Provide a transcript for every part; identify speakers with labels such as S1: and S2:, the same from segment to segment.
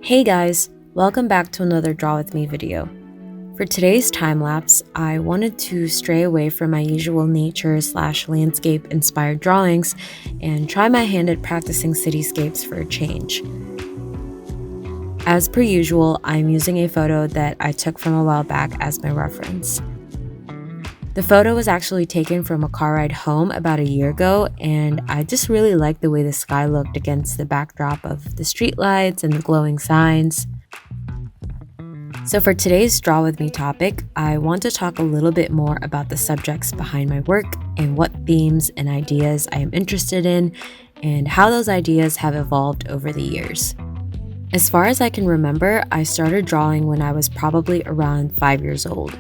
S1: Hey guys, welcome back to another Draw With Me video. For today's time-lapse, I wanted to stray away from my usual nature/landscape inspired drawings and try my hand at practicing cityscapes for a change. As per usual, I'm using a photo that I took from a while back as my reference. The photo was actually taken from a car ride home about a year ago, and I just really liked the way the sky looked against the backdrop of the streetlights and the glowing signs. So for today's Draw With Me topic, I want to talk a little bit more about the subjects behind my work and what themes and ideas I am interested in and how those ideas have evolved over the years. As far as I can remember, I started drawing when I was probably around 5 years old.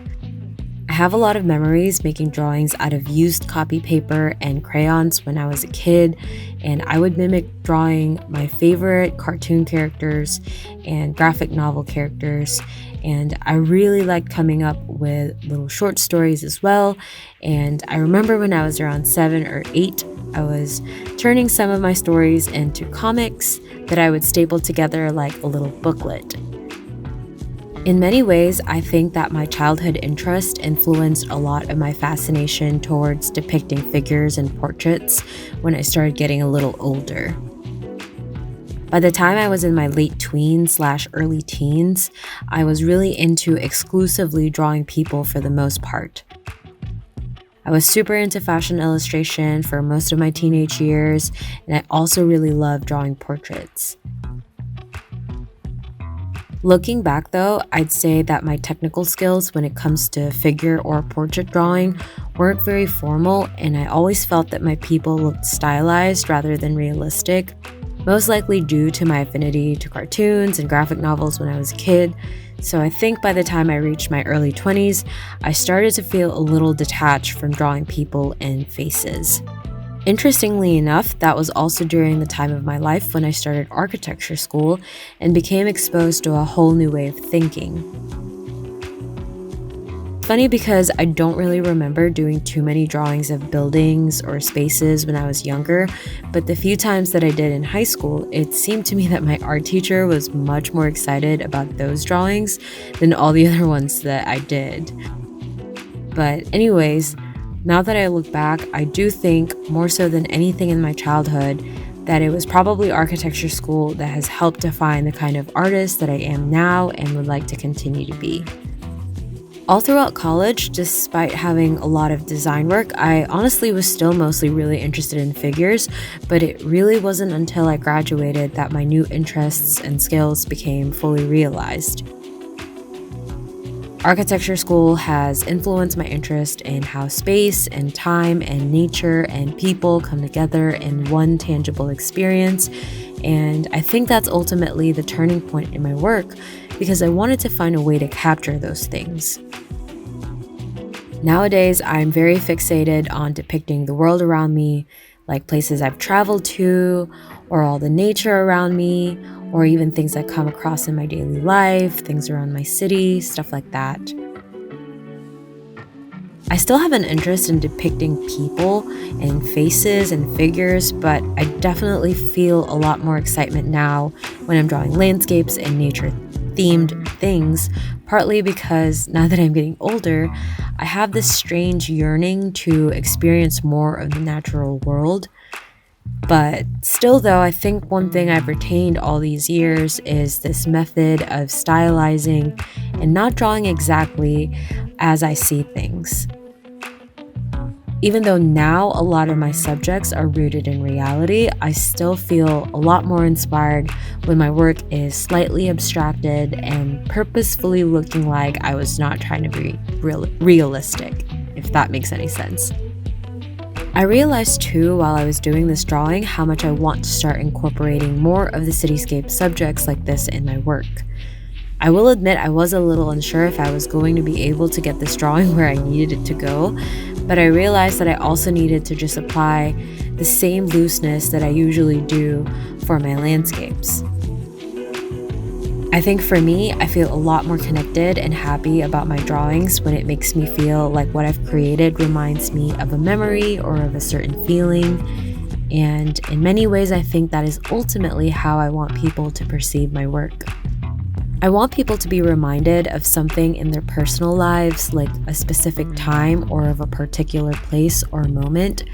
S1: I have a lot of memories making drawings out of used copy paper and crayons when I was a kid, and I would mimic drawing my favorite cartoon characters and graphic novel characters, and I really liked coming up with little short stories as well. And I remember when I was around 7 or 8, I was turning some of my stories into comics that I would staple together like a little booklet. In many ways, I think that my childhood interest influenced a lot of my fascination towards depicting figures and portraits when I started getting a little older. By the time I was in my late tweens/early teens, I was really into exclusively drawing people for the most part. I was super into fashion illustration for most of my teenage years, and I also really loved drawing portraits. Looking back though, I'd say that my technical skills when it comes to figure or portrait drawing weren't very formal, and I always felt that my people looked stylized rather than realistic, most likely due to my affinity to cartoons and graphic novels when I was a kid. So I think by the time I reached my early 20s, I started to feel a little detached from drawing people and faces. Interestingly enough, that was also during the time of my life when I started architecture school and became exposed to a whole new way of thinking. It's funny because I don't really remember doing too many drawings of buildings or spaces when I was younger, but the few times that I did in high school, it seemed to me that my art teacher was much more excited about those drawings than all the other ones that I did. But anyways, now that I look back, I do think, more so than anything in my childhood, that it was probably architecture school that has helped define the kind of artist that I am now and would like to continue to be. All throughout college, despite having a lot of design work, I honestly was still mostly really interested in figures, but it really wasn't until I graduated that my new interests and skills became fully realized. Architecture school has influenced my interest in how space and time and nature and people come together in one tangible experience, and I think that's ultimately the turning point in my work because I wanted to find a way to capture those things. Nowadays, I'm very fixated on depicting the world around me, like places I've traveled to, or all the nature around me, or even things I come across in my daily life, things around my city, stuff like that. I still have an interest in depicting people and faces and figures, but I definitely feel a lot more excitement now when I'm drawing landscapes and nature-themed things, partly because now that I'm getting older, I have this strange yearning to experience more of the natural world. But still though, I think one thing I've retained all these years is this method of stylizing and not drawing exactly as I see things. Even though now a lot of my subjects are rooted in reality, I still feel a lot more inspired when my work is slightly abstracted and purposefully looking like I was not trying to be realistic, if that makes any sense. I realized too while I was doing this drawing how much I want to start incorporating more of the cityscape subjects like this in my work. I will admit I was a little unsure if I was going to be able to get this drawing where I needed it to go, but I realized that I also needed to just apply the same looseness that I usually do for my landscapes. I think for me, I feel a lot more connected and happy about my drawings when it makes me feel like what I've created reminds me of a memory or of a certain feeling. And in many ways, I think that is ultimately how I want people to perceive my work. I want people to be reminded of something in their personal lives, like a specific time or of a particular place or moment.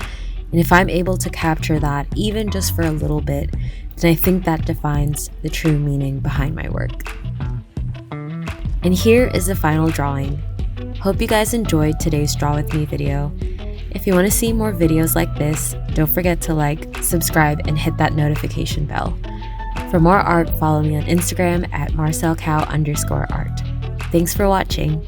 S1: And if I'm able to capture that, even just for a little bit, then I think that defines the true meaning behind my work. And here is the final drawing. Hope you guys enjoyed today's Draw With Me video. If you want to see more videos like this, don't forget to like, subscribe, and hit that notification bell. For more art, follow me on Instagram at marcelcow_art. Thanks for watching.